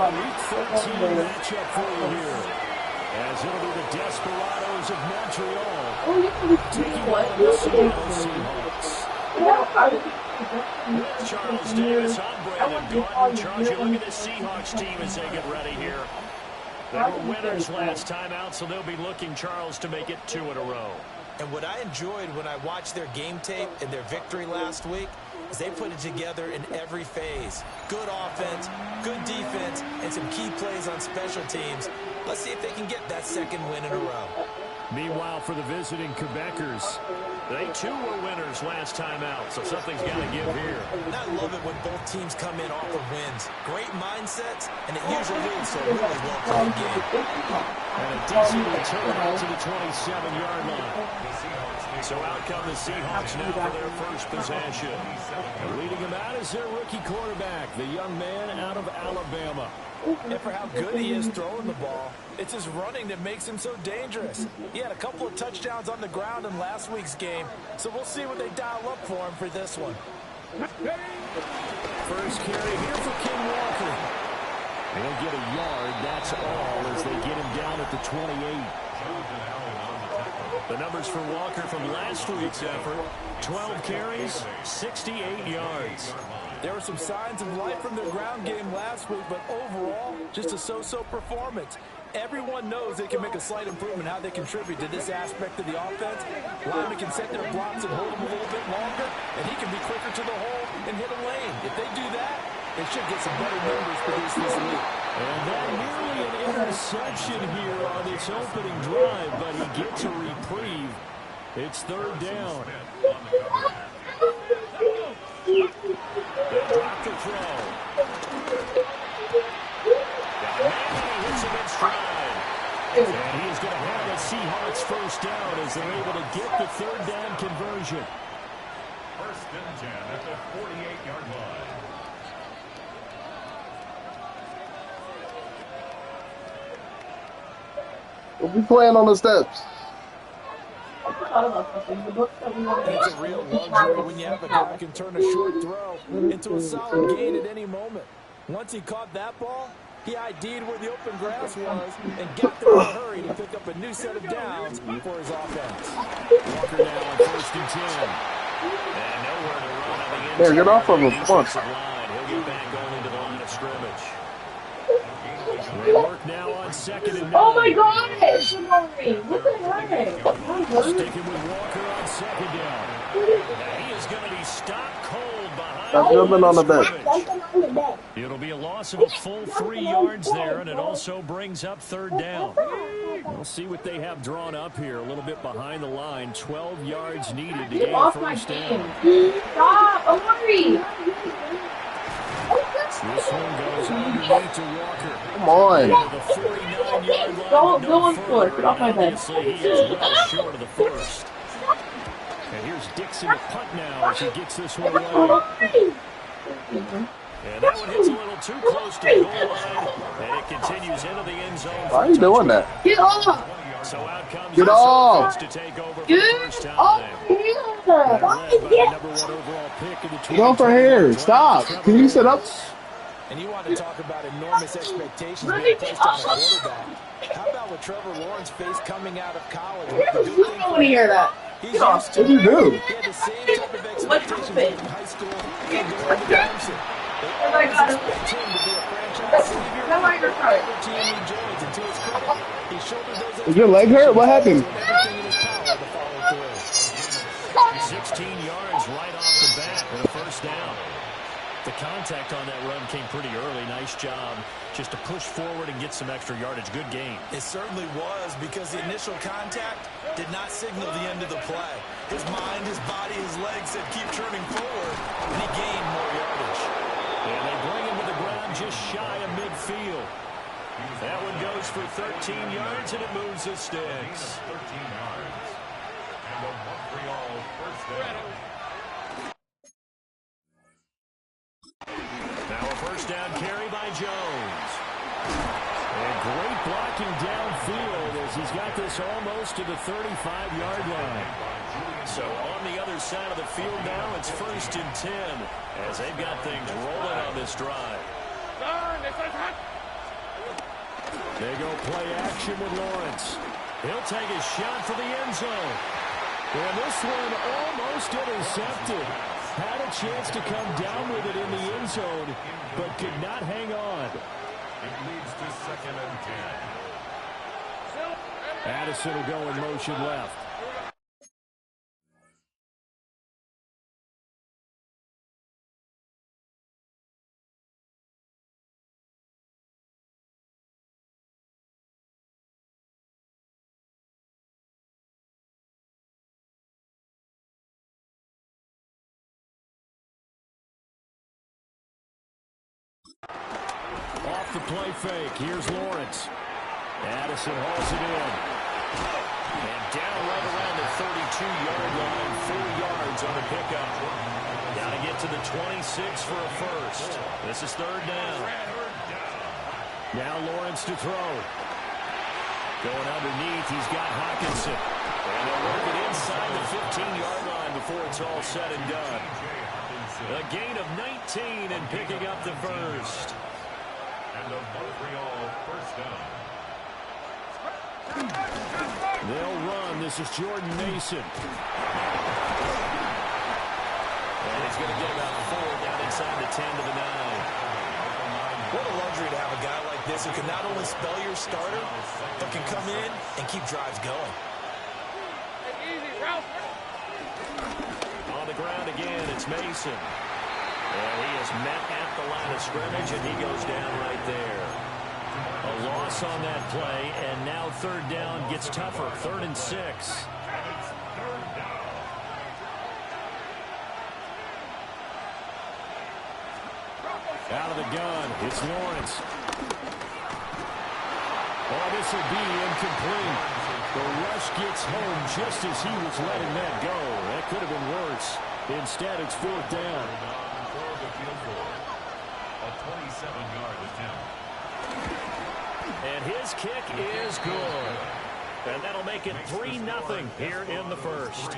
Week 13 matchup for you here. As it'll be the Desperados of Montreal taking on the Seattle Seahawks. With Charles Davis, I'm Brandon Gordon. Charles, you look at this Seahawks team as they get ready here. They were winners last time out, so they'll be looking, Charles, to make it 2 in a row. And what I enjoyed when I watched their game tape and their victory last week is they put it together in every phase. Good offense, good defense, and some key plays on special teams. Let's see if they can get that second win in a row. Meanwhile, for the visiting Quebecers, they too were winners last time out, so something's got to give here. And I love it when both teams come in off of wins. Great mindsets, and it usually leads to a really well-played game. And a decent return out to the 27-yard line. So out come the Seahawks now for their first possession. And leading them out is their rookie quarterback, the young man out of Alabama. And for how good he is throwing the ball, it's his running that makes him so dangerous. He had a couple of touchdowns on the ground in last week's game, so we'll see what they dial up for him for this one. First carry here for Ken Walker. He'll get a yard, that's all, as they get him down at the 28. The numbers for Walker from last week's effort, 12 carries, 68 yards. There were some signs of life from their ground game last week, but overall, just a so-so performance. Everyone knows they can make a slight improvement how they contribute to this aspect of the offense. Linemen can set their blocks and hold them a little bit longer, and he can be quicker to the hole and hit a lane. If they do that, they should get some better numbers produced this week. And that nearly an interception here on its opening drive, but he gets a reprieve. It's third down. They'll drop the throw. He hits him in stride. And he is going to have the Seahawks first down as they're able to get the third down conversion. First and 10 at the 48-yard line. We'll be playing on the steps. It's a real luxury when you have a guy who can turn a short throw into a solid gain at any moment. Once he caught that ball, he ID'd where the open grass was and got there in a hurry to pick up a new set of downs for his offense. Walker now on first and 10. And nowhere to run on the inside. There, get off of him. Come on. He'll get back going into the line of scrimmage. They work now on second and 9. Oh my gosh! What the heck? Sticking with Walker on second down. Now he is going to be stopped cold behind. That's jumping on the bench. It'll be a loss of a full 3 yards there, and it also brings up third down. We'll see what they have drawn up here. A little bit behind the line. 12 yards needed to gain first down. Stop! Amari! This one goes underneath to Walker. Come on. The 49-yard line. Go on for it. Get off my head. Obviously, he is well short of the first. And here's Dixon to punt now as he gets this one away. And that one hits a little too close to the goal line, and it continues into the end zone. Why are you doing that? Get off! So out comes Get off! to take over for the Get first time off there. here! Led by the number 1 overall pick in the Go for hair. Stop. Can you sit up? And you want to talk about enormous expectations being placed on a quarterback. How about what Trevor Lawrence faced coming out of college? I don't want to hear that. He's used to What do you do? He had the same type of expectations in high school and going to Clemson. They always expect him to be a franchise savior. Every team he joins, and to his credit, he shouldered those Is your leg hurt? What happened? everything in his power to follow through. 16 yards right off the bat and a first down. The contact on that run came pretty early. Nice job just to push forward and get some extra yardage. Good game. It certainly was, because the initial contact did not signal the end of the play. His mind, his body, his legs said keep turning forward, and he gained more yardage. And they bring him to the ground just shy of midfield. That one goes for 13 yards, and it moves the sticks. 13 yards. And a Montreal first down. Now a first down carry by Jones. And great blocking downfield as he's got this almost to the 35-yard line. So on the other side of the field now, it's first and 10 as they've got things rolling on this drive. They go play action with Lawrence. He'll take a shot for the end zone. And this one almost intercepted. Had a chance to come down with it in the end zone, but could not hang on. It leads to 2nd and 10. Addison will go in motion left. Off the play fake. Here's Lawrence. Addison hauls it in. And down right around the 32-yard line. 4 yards on the pickup. Got to get to the 26 for a first. This is 3rd down. Now Lawrence to throw. Going underneath, he's got Hockenson. And they'll work it inside the 15-yard line before it's all said and done. A gain of 19 and picking up the first. And a Montreal first down. They'll run. This is Jordan Mason. And he's going to get about 4 down inside the 10 to the 9. What a luxury to have a guy like this who can not only spell your starter, but can come in and keep drives going. On the ground again, it's Mason. And he is met at the line of scrimmage, and he goes down right there. A loss on that play, and now 3rd down gets tougher. 3rd and 6. Out of the gun, it's Lawrence. Oh, this will be incomplete. The rush gets home just as he was letting that go. That could have been worse. Instead, it's 4th down. A 27-yard attempt. And his kick is good. And that'll make it 3-0 here in the first.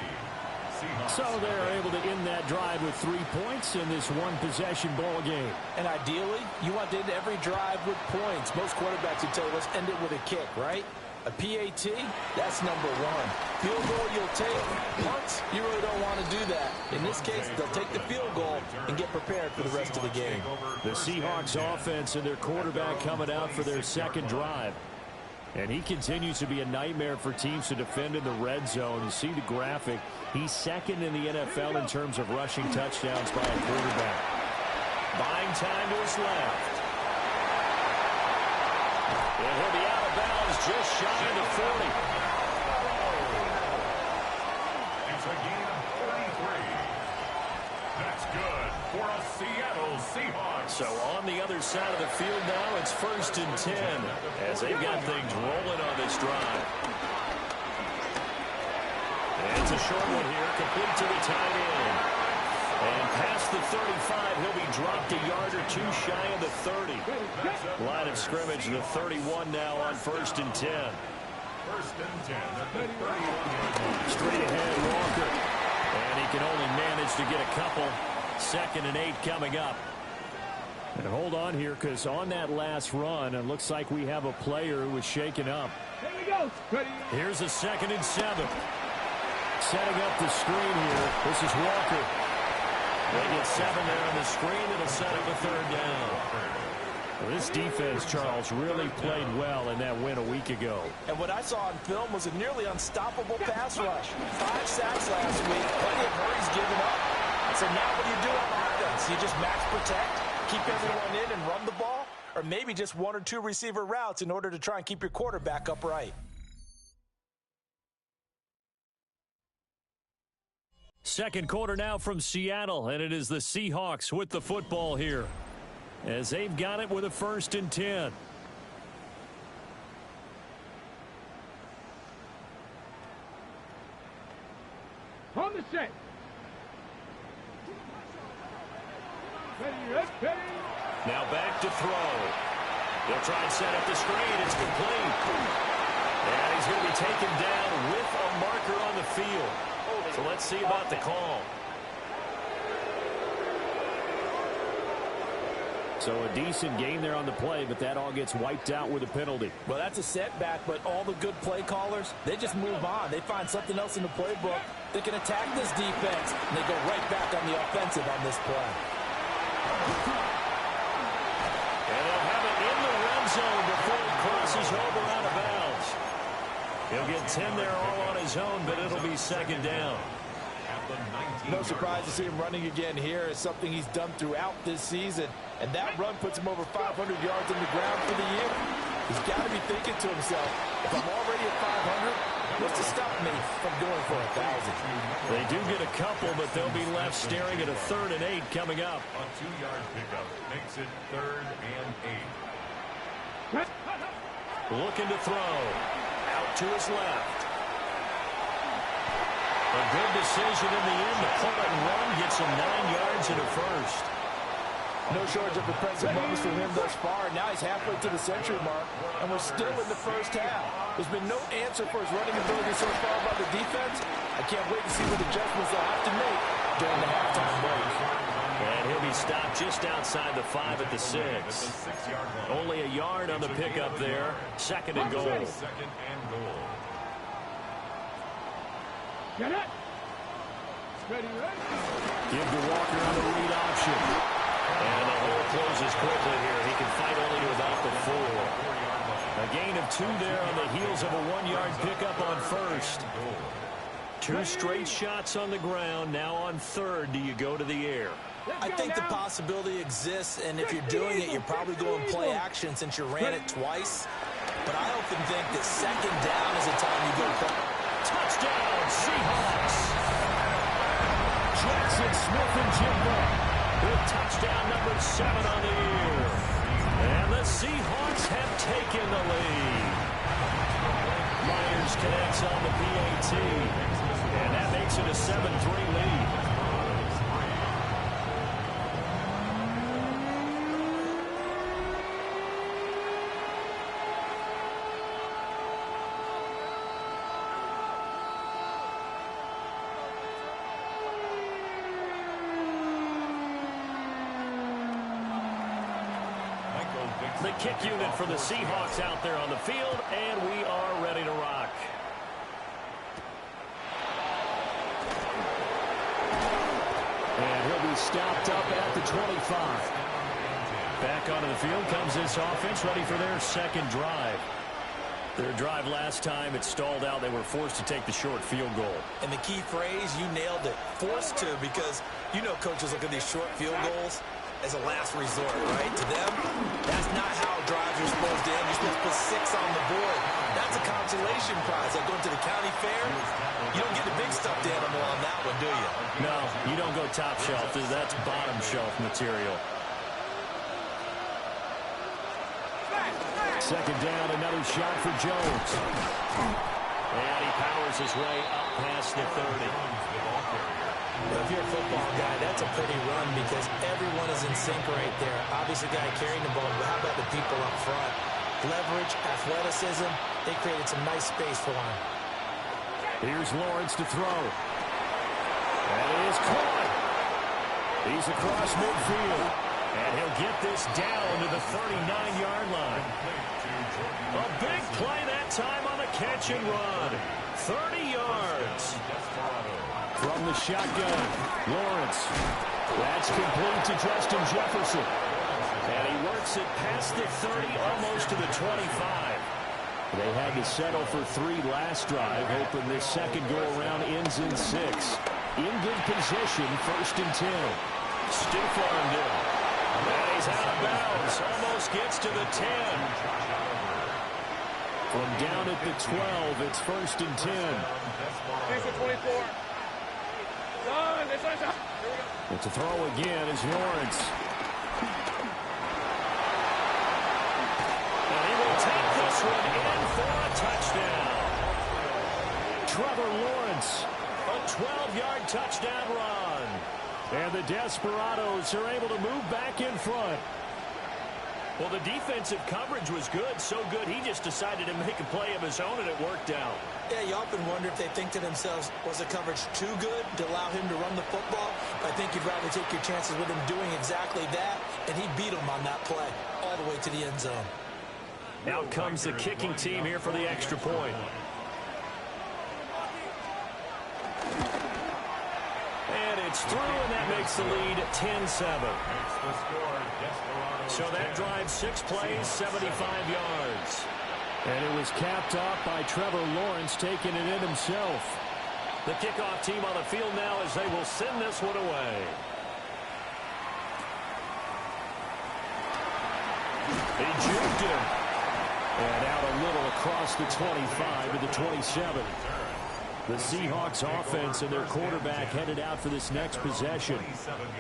So they're able to end that drive with 3 points in this one-possession ball game. And ideally, you want to end every drive with points. Most quarterbacks would tell you, let's end it with a kick, right? A PAT, that's number 1. Field goal you'll take. Punts, you really don't want to do that. In this case, they'll take the field goal and get prepared for the rest of the game. The Seahawks offense and their quarterback coming out for their 2nd drive. And he continues to be a nightmare for teams to defend in the red zone. You see the graphic. He's 2nd in the NFL in terms of rushing touchdowns by a quarterback. Buying time to his left. And he'll be out of bounds just shy of the 40. It's a gain of 33. That's good for a Seattle Seahawks. So on the other side of the field now, it's 1st and 10 as they've got things rolling on this drive. And it's a short one here, complete to the tight end. And past the 35, he'll be dropped a yard or 2 shy of the 30. Line of scrimmage, the 31 now on 1st and 10. 1st and 10 at the 31-yard line. Straight ahead, Walker. And he can only manage to get a couple. 2nd and 8 coming up. And hold on here, because on that last run, it looks like we have a player who was shaken up. Here we go. Ready. Here's a 2nd and 7. Setting up the screen here. This is Walker. They get 7 there on the screen. It'll set up a 3rd down. Well, this defense, Charles, really played well in that win a week ago. And what I saw on film was a nearly unstoppable pass rush. 5 sacks last week. Plenty of hurries given up. So now what do you do on offense? You just max protect, keep everyone in and run the ball, or maybe just 1 or 2 receiver routes in order to try and keep your quarterback upright. Second quarter now from Seattle, and it is the Seahawks with the football here as they've got it with a 1st and 10. On the set. Ready, ready. Now back to throw. They'll try and set up the screen. It's complete. And he's going to be taken down with a marker on the field. So let's see about the call. So a decent gain there on the play, but that all gets wiped out with a penalty. Well, that's a setback, but all the good play callers, they just move on. They find something else in the playbook. They can attack this defense, and they go right back on the offensive on this play. And they'll have it in the red zone before he crosses over out of bounds. He'll get 10 there all on his own, but it'll be second down. No surprise to see him running again here. It's something he's done throughout this season. And that run puts him over 500 yards on the ground for the year. He's got to be thinking to himself, if I'm already at 500, what's to stop me from going for 1,000? They do get a couple, but they'll be left staring at a 3rd and 8 coming up. A 2-yard pickup makes it 3rd and 8. Looking to throw. Out to his left. A good decision in the end to pull it and run. Gets him 9 yards and a first. No shortage of impressive moments from him thus far. Now he's halfway to the century mark, and we're still in the first half. There's been no answer for his running ability so far by the defense. I can't wait to see what adjustments they'll have to make during the halftime break. And he'll be stopped just outside the 5 at the 6. Only a yard on the pickup there. 2nd and goal. 2nd and goal. Get it. Ready, ready. Give to Walker on the read option. And the hole closes quickly here. He can fight only to about the 4. A gain of 2 there on the heels of a 1-yard pickup on 1st. 2 straight shots on the ground. Now on 3rd, do you go to the air? I think the possibility exists, and if you're doing it, you're probably going play action since you ran it twice. But I often think that 2nd down is the time you go play. Touchdown, Seahawks! Jackson Smith-Njigba with touchdown number 7 on the year. And the Seahawks have taken the lead. Myers connects on the PAT. And that makes it a 7-3 lead. The kick unit for the Seahawks out there on the field, and we are ready to rock. And he'll be stopped up at the 25. Back onto the field comes this offense, ready for their 2nd drive. Their drive last time, it stalled out. They were forced to take the short field goal. And the key phrase, you nailed it, forced to, because you know coaches look at these short field goals as a last resort, right? To them, that's not how drives are supposed to end. You're supposed to put 6 on the board. That's a consolation prize. Like going to the county fair, you don't get the big stuffed animal on that one, do you? No, you don't go top shelf. That's bottom shelf material. 2nd down, another shot for Jones. And he powers his way up past the 30. Well, if you're a football guy, that's a pretty run because everyone is in sync right there. Obviously, the guy carrying the ball, but how about the people up front? Leverage, athleticism, they created some nice space for him. Here's Lawrence to throw. And it is caught. He's across midfield. And he'll get this down to the 39-yard line. A big play that time on the catch and run. 30 yards. From the shotgun, Lawrence. That's complete to Justin Jefferson. And he works it past the 30, almost to the 25. They had to settle for 3 last drive, hoping this 2nd go-around ends in 6. In good position, 1st and 10. Stiff-armed him. And he's out of bounds. Almost gets to the 10. From down at the 12, it's 1st and 10. Here's the 24. And to throw again is Lawrence. And he will take this one in for a touchdown. Trevor Lawrence, a 12-yard touchdown run. And the Desperados are able to move back in front. Well, the defensive coverage was good, so good he just decided to make a play of his own, and it worked out. Yeah, you often wonder if they think to themselves, was the coverage too good to allow him to run the football? I think you'd rather take your chances with him doing exactly that and he beat him on that play all the way to the end zone. Out comes the kicking team here for the extra point. And it's through, and that makes the lead 10-7. So that drives 6 plays, 75 yards. And it was capped off by Trevor Lawrence taking it in himself. The kickoff team on the field now as they will send this one away. He juked him. And out a little across the 25 to the 27. The Seahawks offense and their quarterback headed out for this next possession.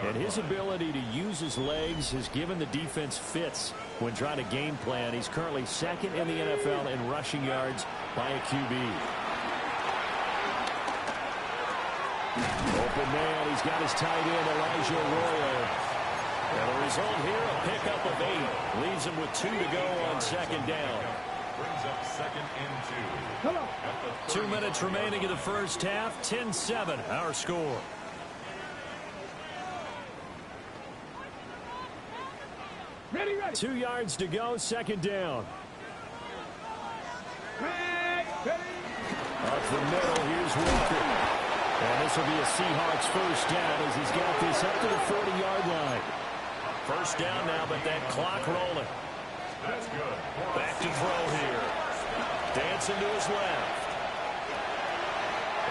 And his ability to use his legs has given the defense fits when trying to game plan. He's currently second in the NFL in rushing yards by a QB. Open man, he's got his tight end, Elijah Arroyo. And the result here, a pickup of 8. Leaves him with 2 to go on second down. Brings up 2nd and 2. 2 minutes remaining in the first half. 10-7, our score. Ready, ready. 2 yards to go, second down. Ready. Up the middle, here's Walker. And this will be a Seahawks first down as he's got this up to the 40-yard line. First down now, but that clock rolling. That's good. Back to throw here. Dancing to his left.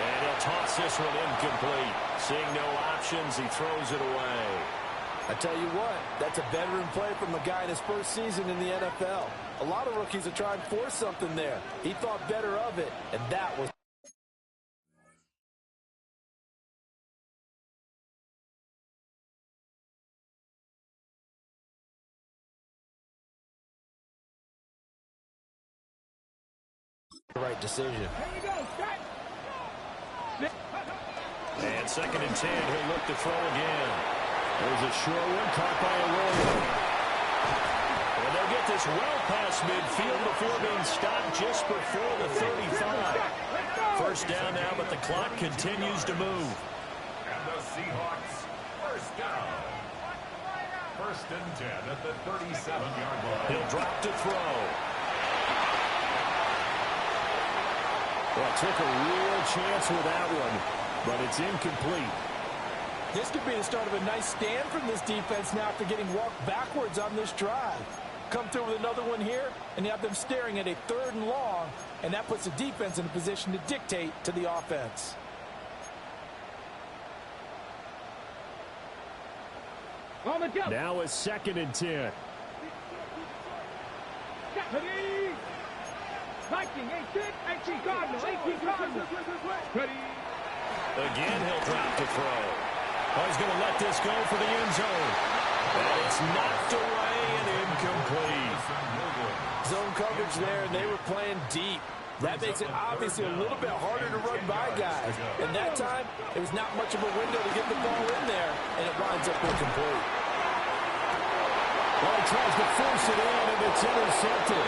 And he'll toss this one incomplete. Seeing no options, he throws it away. I tell you what, that's a veteran play from a guy in his first season in the NFL. A lot of rookies are trying to force something there. He thought better of it, and that was the right decision. Here we go. Start. And 2nd and 10, he'll look to throw again. There's a short one caught by Arroyo. And they'll get this well past midfield before being stopped just before the 35. First down now, but the clock continues to move. And the Seahawks first down. 1st and 10 at the 37-yard line. He'll drop to throw. Well, took a real chance with that one, but it's incomplete. This could be the start of a nice stand from this defense now after getting walked backwards on this drive. Come through with another one here, and you have them staring at a 3rd and long, and that puts the defense in a position to dictate to the offense. On the jump. Now it's 2nd and 10. Ready. Viking, 18 Cardinal, 18 Cardinal. Ready. Again, he'll drop to throw. Oh, he's going to let this go for the end zone. And it's knocked away and incomplete. Zone coverage there, and they were playing deep. That makes it obviously a little bit harder to run by guys. And that time, it was not much of a window to get the ball in there, and it winds up incomplete. Well, he tries to force it in, and it's intercepted.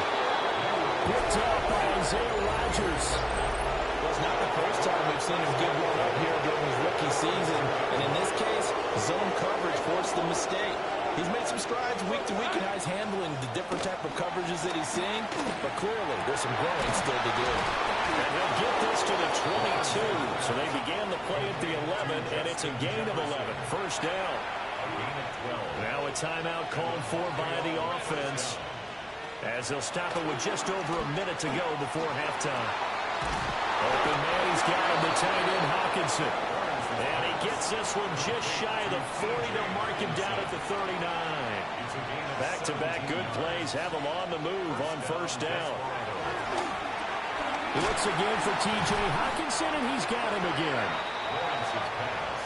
Picked up by Isaiah Rodgers. Well, it's not the first time we've seen him give one up here during his rookie season. And in this case, zone coverage forced the mistake. He's made some strides week to week in how he's handling the different type of coverages that he's seeing. But clearly, there's some growing still to do. And he'll get this to the 22. So they began the play at the 11, and it's a gain of 11. First down. Now a timeout called for by the offense, as they'll stop it with just over a minute to go before halftime. Open man, he's got him, the tight end Hawkinson. And he gets this one just shy of the 40 to mark him down at the 39. Back-to-back good plays have him on the move on first down. Looks again for T.J. Hawkinson, and he's got him again.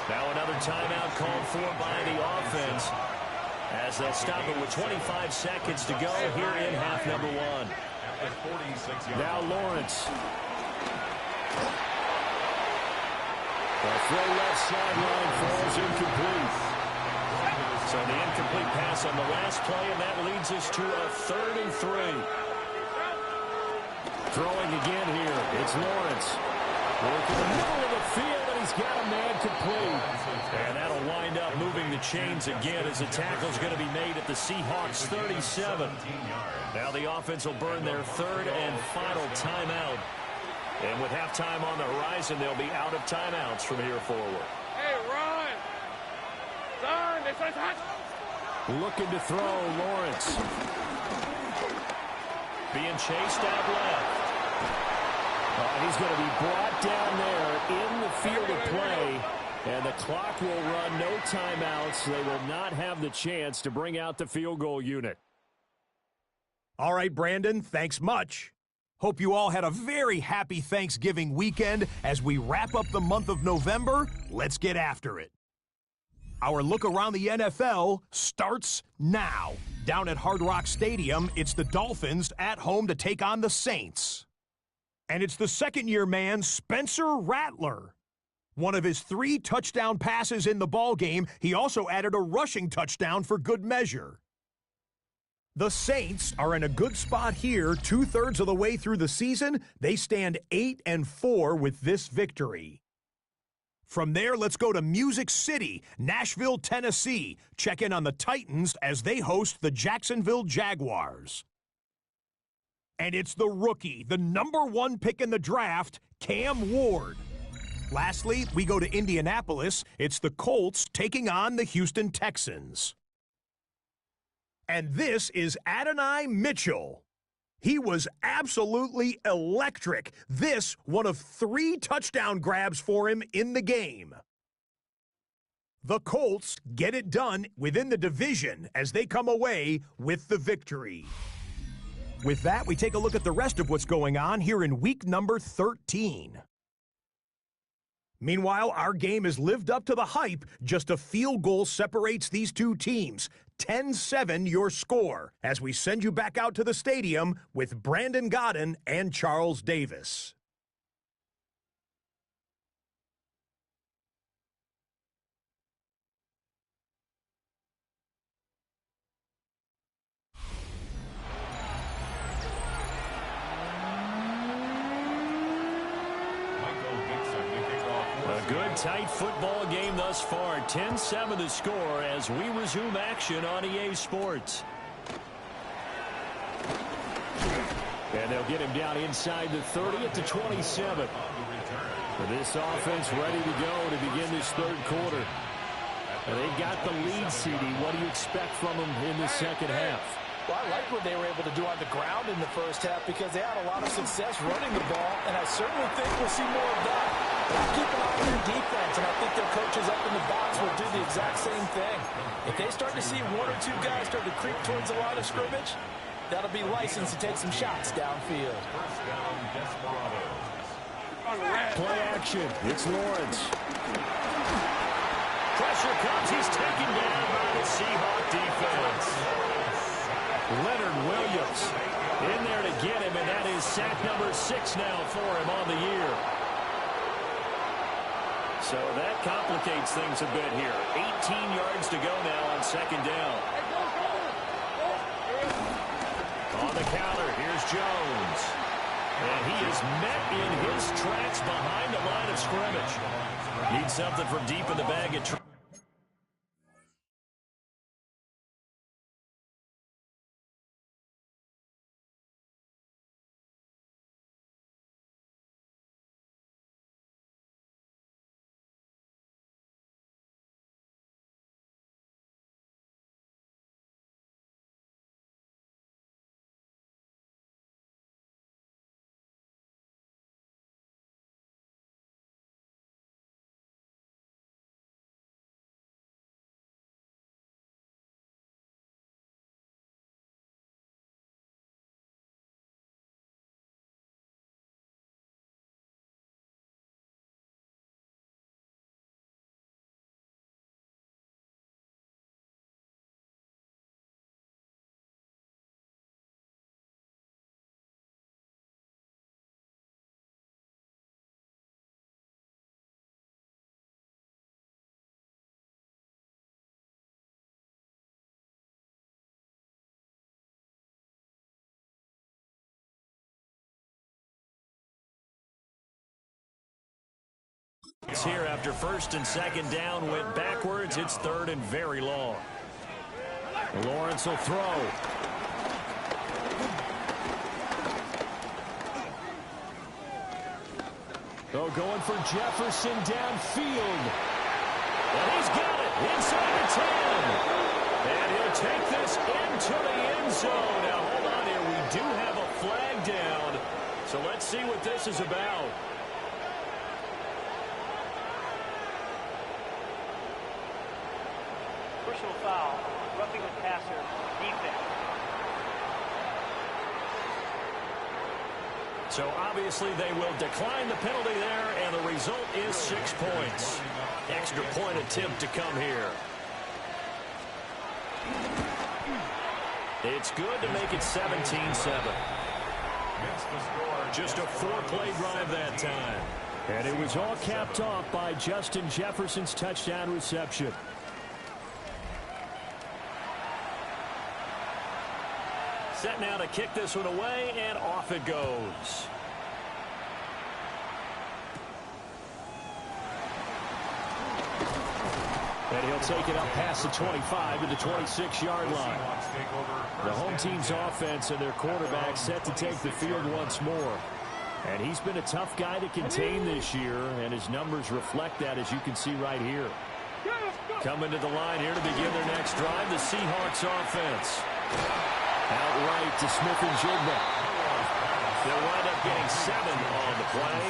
Now another timeout called for by the offense, as they'll stop it with 25 seconds to go here in half number 1. Now Lawrence. The throw left sideline falls incomplete. So the incomplete pass on the last play, and that leads us to a 3rd and 3. Throwing again here, it's Lawrence. Working the middle of the field, and he's got a man complete. And that'll wind up moving the chains again as the tackle's going to be made at the Seahawks 37. Now the offense will burn their third and final timeout. And with halftime on the horizon, they'll be out of timeouts from here forward. Hey, run! Son, this one's hot! Looking to throw, Lawrence. Being chased out left. He's going to be brought down there in the field of play. And the clock will run, no timeouts. They will not have the chance to bring out the field goal unit. All right, Brandon, thanks much. Hope you all had a very happy Thanksgiving weekend. As we wrap up the month of November, let's get after it. Our look around the NFL starts now. Down at Hard Rock Stadium, it's the Dolphins at home to take on the Saints. And it's the second-year man, Spencer Rattler. One of his 3 touchdown passes in the ballgame, he also added a rushing touchdown for good measure. The Saints are in a good spot here, 2/3 of the way through the season. They stand 8-4 with this victory. From there, let's go to Music City, Nashville, Tennessee. Check in on the Titans as they host the Jacksonville Jaguars. And it's the rookie, the #1 pick in the draft, Cam Ward. Lastly, we go to Indianapolis. It's the Colts taking on the Houston Texans. And this is Adonai Mitchell. He was absolutely electric. This, one of 3 touchdown grabs for him in the game. The Colts get it done within the division as they come away with the victory. With that, we take a look at the rest of what's going on here in week number 13. Meanwhile, our game has lived up to the hype. Just a field goal separates these two teams. 10-7 your score as we send you back out to the stadium with Brandon Godden and Charles Davis. A good, tight football game thus far. 10-7 the score as we resume action on EA Sports. And they'll get him down inside the 30 at the 27. This offense ready to go to begin this third quarter. And they've got the lead, CD. What do you expect from them in the second half? Well, I like what they were able to do on the ground in the first half because they had a lot of success running the ball, and I certainly think we'll see more of that. Keep an eye on their defense, and I think their coaches up in the box will do the exact same thing. If they start to see 1 or 2 guys start to creep towards the line of scrimmage, that'll be license to take some shots downfield. Play action. It's Lawrence. Pressure comes. He's taken down by the Seahawk defense. Leonard Williams in there to get him, and that is sack number 6 now for him on the year. So that complicates things a bit here. 18 yards to go now on second down. On the counter, here's Jones. And he is met in his tracks behind the line of scrimmage. Needs something from deep in the bag at six here after first and second down went backwards. It's third and very long. Lawrence will throw. Oh, going for Jefferson downfield. And he's got it inside the 10. And he'll take this into the end zone. Now, hold on here. We do have a flag down. So let's see what this is about. Personal foul, roughing the passer, defense. So obviously they will decline the penalty there, and the result is 6 points. Extra point attempt to come here. It's good to make it 17-7. Just a 4-play drive that time. And it was all capped off by Justin Jefferson's touchdown reception. Set now to kick this one away, and off it goes. And he'll take it up past the 25 to the 26-yard line. The home team's offense and their quarterback set to take the field once more. And he's been a tough guy to contain this year, and his numbers reflect that, as you can see right here. Coming to the line here to begin their next drive, the Seahawks offense. Outright to Smith-Njigba. They'll wind up getting 7 on the play,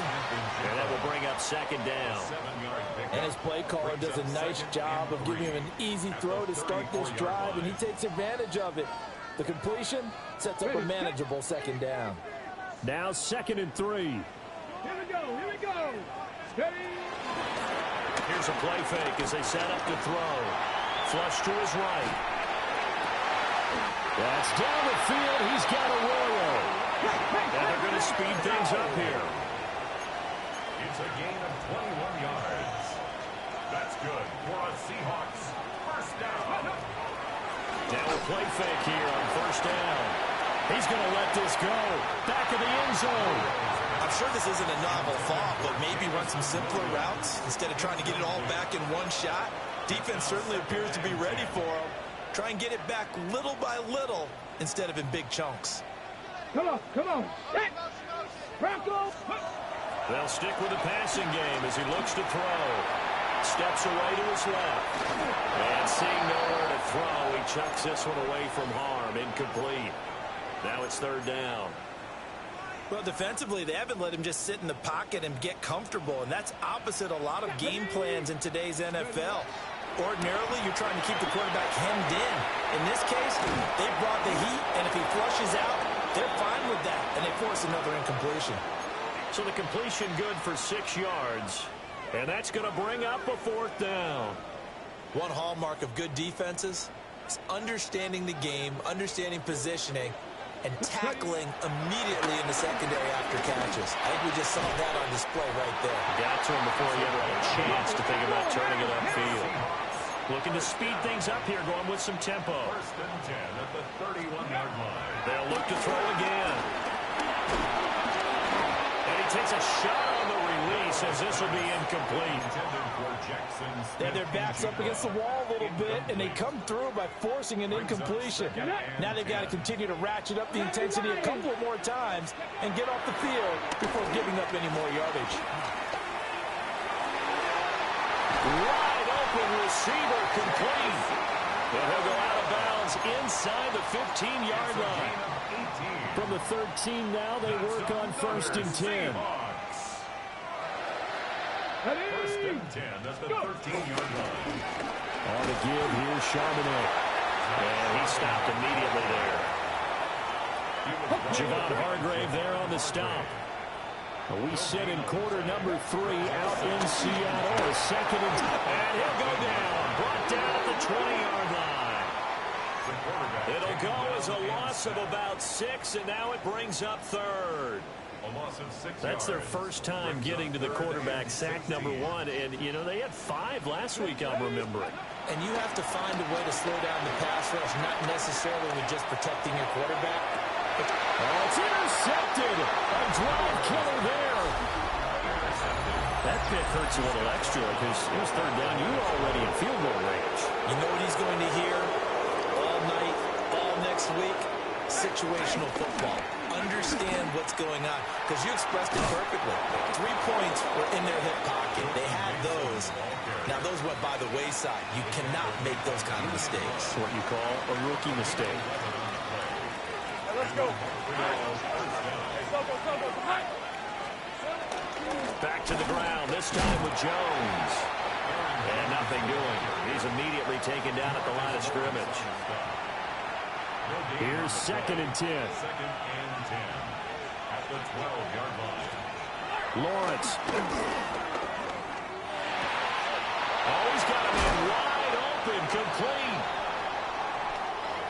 and that will bring up second down. And his play caller does a nice job of giving him an easy throw to start this drive, and he takes advantage of it. The completion sets up a manageable second down. Now 2nd and 3. Here we go. Here we go. Steady. Here's a play fake as they set up to throw. Flush to his right. That's down the field. He's got a royal. And they're going to speed things up here. It's a gain of 21 yards. That's good for a Seahawks first down. Now a play fake here on first down. He's going to let this go. Back of the end zone. I'm sure this isn't a novel thought, but maybe run some simpler routes instead of trying to get it all back in one shot. Defense certainly appears to be ready for him. Try and get it back little by little instead of in big chunks. Come on. Come on. Hey. Bronco. They'll stick with the passing game as he looks to throw. Steps away to his left. And seeing nowhere to throw, he chucks this one away from harm. Incomplete. Now it's third down. Well, defensively, they haven't let him just sit in the pocket and get comfortable, and that's opposite a lot of game plans in today's NFL. Ordinarily, you're trying to keep the quarterback hemmed in. In this case, they brought the heat, and if he flushes out, they're fine with that, and they force another incompletion. So the completion good for 6 yards, and that's going to bring up a 4th down. One hallmark of good defenses is understanding the game, understanding positioning, and tackling immediately in the secondary after catches. I think we just saw that on display right there. Got to him before he ever had a chance to think about turning it upfield. Looking to speed things up here, going with some tempo. First and 10 at the 31-yard line. They'll look to throw again. And he takes a shot on the release as this will be incomplete. Yeah, their back's up against the wall a little bit, and they come through by forcing an incompletion. Now they've got to continue to ratchet up the intensity a couple more times and get off the field before giving up any more yardage. Wide open receiver complete. And he'll go out of bounds inside the 15-yard line. From the 13 now, they work on first and 10. First and 10 at the 13-yard line. On the give, here's Charbonnet. And he stopped immediately there. Javon Hargrave there on the stop. We sit in quarter number 3 out in Seattle. Second and 10. And he'll go down. Brought down at the 20-yard line. It'll go as a loss of about 6, and now it brings up third. A loss of 6 That's their yards. first time getting to the quarterback, sack number 1. And, you know, they had 5 last week, I'm remembering. And you have to find a way to slow down the pass rush, not necessarily with just protecting your quarterback. Oh, it's intercepted. A drive killer there. That pick hurts a little extra because it was third down. You were already in field goal range. You know what he's going to hear all night, all next week? Situational football. Understand what's going on, because you expressed it perfectly. 3 points were in their hip pocket. They had those. Now, those went by the wayside. You cannot make those kind of mistakes. What you call a rookie mistake. Hey, let's go. Go. Back to the ground, this time with Jones. And nothing doing. He's immediately taken down at the line of scrimmage. Here's 2nd and 10. 2nd and 10 at the 12-yard line. Lawrence. Oh, he's got him in wide open, complete.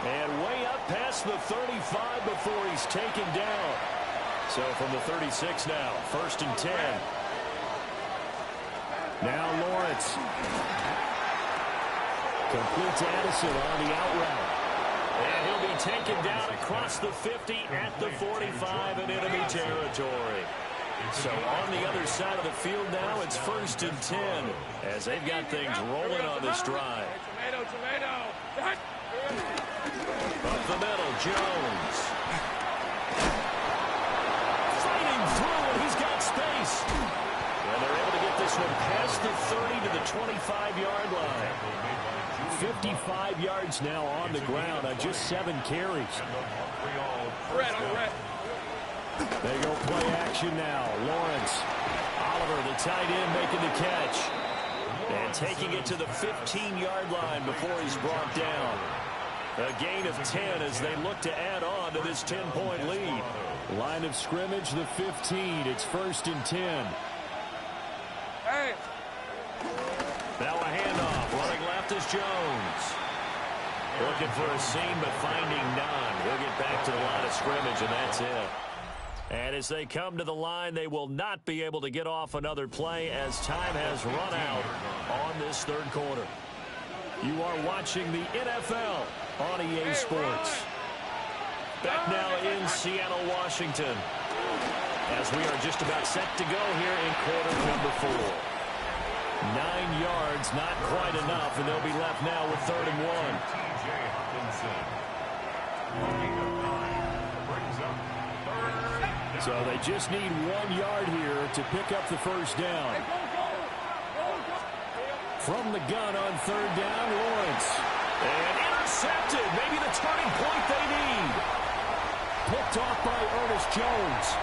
And way up past the 35 before he's taken down. So from the 36 now, 1st and 10. Now Lawrence. Complete to Addison on the out route. And he'll be taken down across the 50 at the 45 in enemy territory. So on the other side of the field now, it's 1st and 10 as they've got things rolling on this drive. Tomato. Up the middle, Jones. Fighting through, and he's got space. And they're able to get this one past the 30 to the 25-yard line. 55 yards now on the ground on just 7 carries. Red. They go play action now. Lawrence. Oliver, the tight end, making the catch. And taking it to the 15-yard line before he's brought down. A gain of 10 as they look to add on to this 10-point lead. Line of scrimmage, the 15. It's 1st and 10. Hey. Now a handoff. Running left is Jones. Looking for a seam, but finding none. He'll get back to the line of scrimmage, and that's it. And as they come to the line, they will not be able to get off another play as time has run out on this 3rd quarter. You are watching the NFL on EA Sports. Back now in Seattle, Washington, as we are just about set to go here in quarter number 4. 9 yards, not quite enough, and they'll be left now with 3rd and 1. So they just need 1 yard here to pick up the 1st down. From the gun on 3rd down, Lawrence. And intercepted. Maybe the turning point they need. Picked off by Ernest Jones.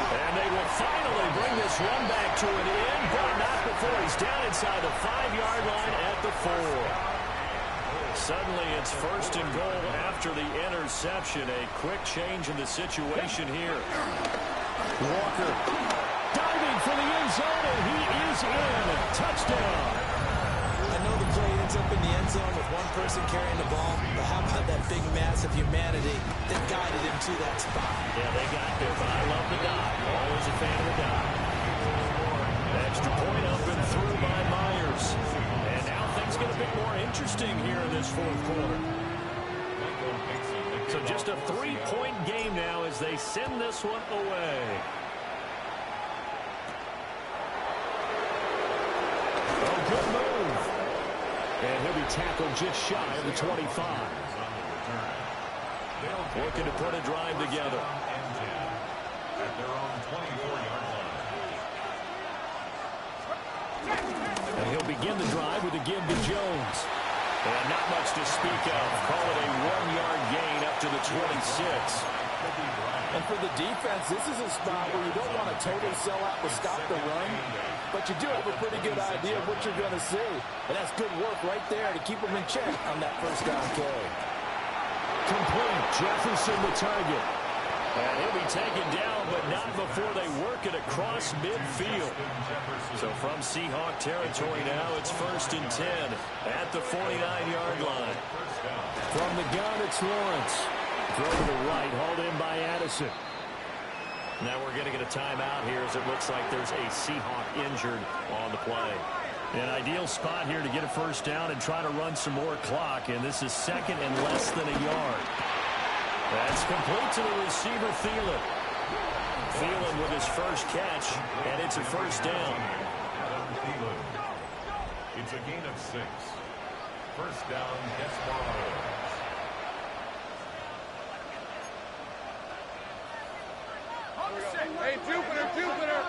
And they will finally bring this run back to an end, but not before he's down inside the 5-yard line at the 4. Suddenly it's 1st and goal after the interception. A quick change in the situation here. Walker diving for the end zone, and he is in. Touchdown. I know the play ends up in the end zone with one person carrying the ball, but how about that big mass of humanity that guided him to that spot? Yeah, they got there, but I love the dot. Always a fan of the dot. Extra point up and through by Myers. And now things get a bit more interesting here in this 4th quarter. So just a 3-point game now as they send this one away. Oh, good move. And he'll be tackled just shy of the 25. Looking to put a drive together. At their own 24-yard line. And he'll begin the drive with a give to Jones. And not much to speak of. Call it a 1-yard gain up to the 26. And for the defense, this is a spot where you don't want to totally sell out to stop the run, but you do have a pretty good idea of what you're going to see. And that's good work right there to keep them in check on that 1st down carry. Complete. Jefferson the target. And he'll be taken down, but not before they work it across midfield. So from Seahawk territory now, it's 1st and 10 at the 49-yard line. From the gun, it's Lawrence. Throw to the right, hauled in by Addison. Now we're going to get a timeout here as it looks like there's a Seahawk injured on the play. An ideal spot here to get a 1st down and try to run some more clock, and this is 2nd and less than a yard. That's complete to the receiver, Thielen. Thielen with his first catch, and it's a first down. It's a gain of 6. First down, Desperados. Hey, Jupiter, Jupiter.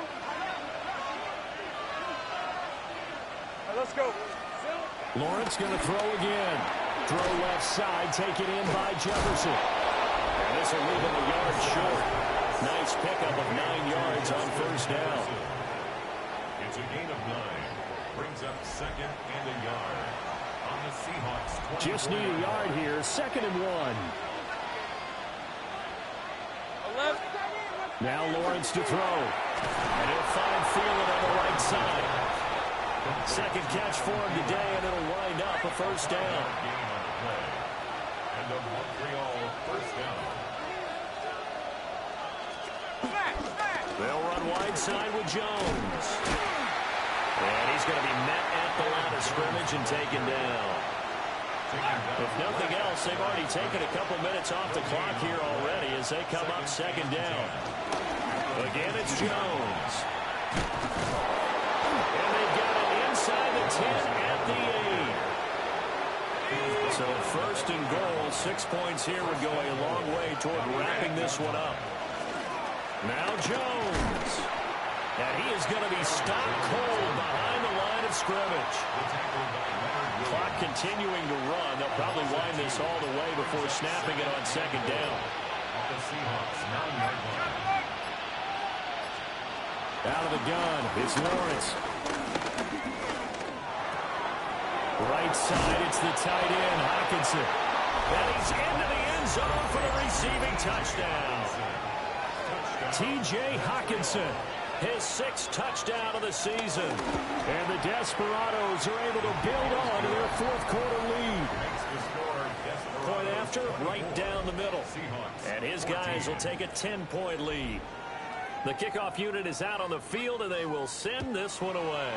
Right, let's go. Lawrence going to throw again. Throw left side, taken in by Jefferson. And this will leave him a yard short. Nice pickup of 9 yards on first down. It's a gain of 9. Brings up second and a yard. On the Seahawks. Just need a yard here. 2nd and 1. Now Lawrence to throw. And he'll find Thielen on the right side. Second catch for him today, and it'll wind up a first down. And a Montreal first down. They'll run wide side with Jones. And he's going to be met at the line of scrimmage and taken down. If nothing else, they've already taken a couple minutes off the clock here already as they come up 2nd down. Again, it's Jones. And they've got it inside the 10 at the 8. So 1st and goal, 6 points here would go a long way toward wrapping this one up. Now Jones. And he is going to be stopped cold behind the line of scrimmage. Clock continuing to run. They'll probably wind this all the way before snapping it on 2nd down. The Seahawks 9-yard line. Out of the gun, it's Lawrence. Right side, it's the tight end, Hockenson. And he's into the end zone for the receiving touchdown. T.J. Hockenson, his 6th touchdown of the season. And the Desperados are able to build on to their 4th quarter lead. Point after, right down the middle. And his guys will take a 10-point lead. The kickoff unit is out on the field, and they will send this one away.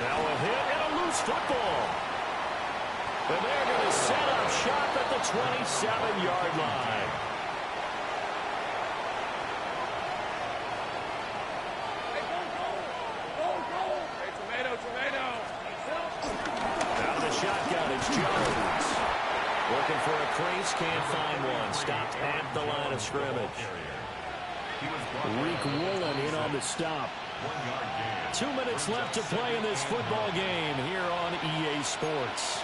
Now a hit and a loose football. And they're going to set up shop at the 27-yard line. Hey, tomato. Out of the shotgun, it's Jones. Looking for a crease, can't find one. Stopped at the line of scrimmage. Reek Woolen in on the stop. 2 minutes left to play in this football game here on EA Sports.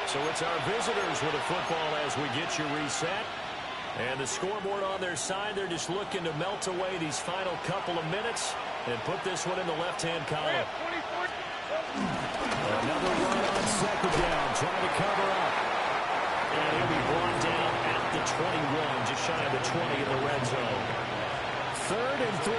So it's our visitors with a football as we get you reset. And the scoreboard on their side, they're just looking to melt away these final couple of minutes and put this one in the left-hand column. Another run on 2nd down, trying to cover up. And he'll be brought down at the 21, just shy of the 20 in the red zone. 3rd and 3.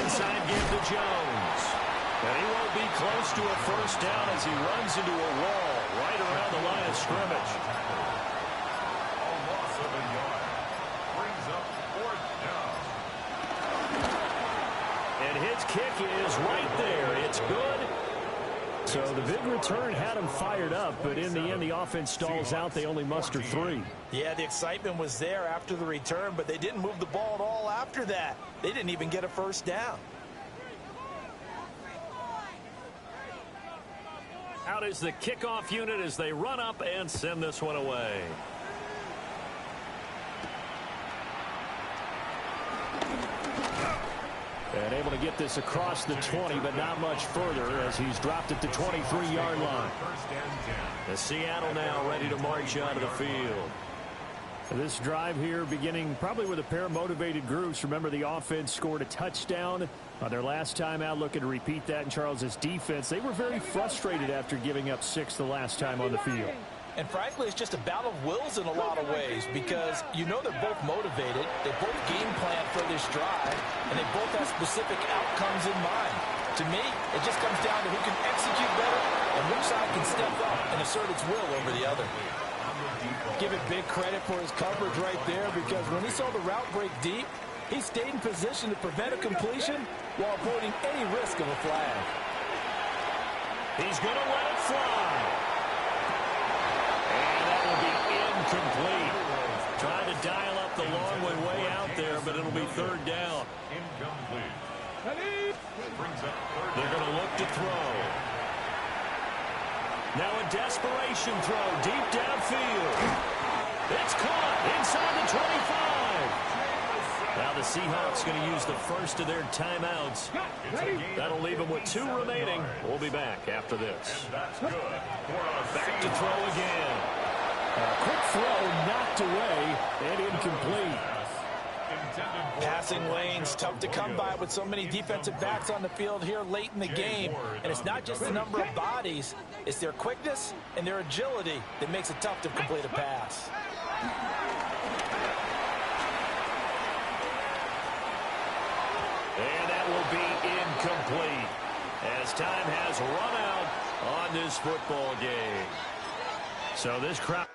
Inside give to Jones. And he won't be close to a first down as he runs into a wall right around the line of scrimmage. A loss of a yard. Brings up 4th down. And his kick is right there. It's good. So the big return had him fired up, but in the end, the offense stalls out. They only muster 3. Yeah, the excitement was there after the return, but they didn't move the ball at all after that. They didn't even get a first down. Out is the kickoff unit as they run up and send this one away. And able to get this across the 20, but not much further as he's dropped at the 23-yard line. The Seattle now ready to march out of the field. This drive here beginning probably with a pair of motivated groups. Remember, the offense scored a touchdown on their last time out. Looking to repeat that in Charles's defense. They were very frustrated after giving up 6 the last time on the field. And frankly, it's just a battle of wills in a lot of ways because you know they're both motivated. They both game plan for this drive, and they both have specific outcomes in mind. To me, it just comes down to who can execute better and which side can step up and assert its will over the other. Give it big credit for his coverage right there because when he saw the route break deep, He stayed in position to prevent a completion while avoiding any risk of a flag. He's going to let it fly. And that will be incomplete. Trying to dial up the long way out there, but it'll be third down. Incomplete. They're going to look to throw. Now a desperation throw deep downfield. It's caught inside the 25. Now the Seahawks going to use the first of their timeouts. That'll leave them with 2 remaining. We'll be back after this. Back to throw again. Quick throw knocked away and incomplete. Passing lanes tough to come by with so many defensive backs on the field here late in the game. And it's not just the number of bodies, it's their quickness and their agility that makes it tough to complete a pass. And that will be incomplete as time has run out on this football game. So this crowd...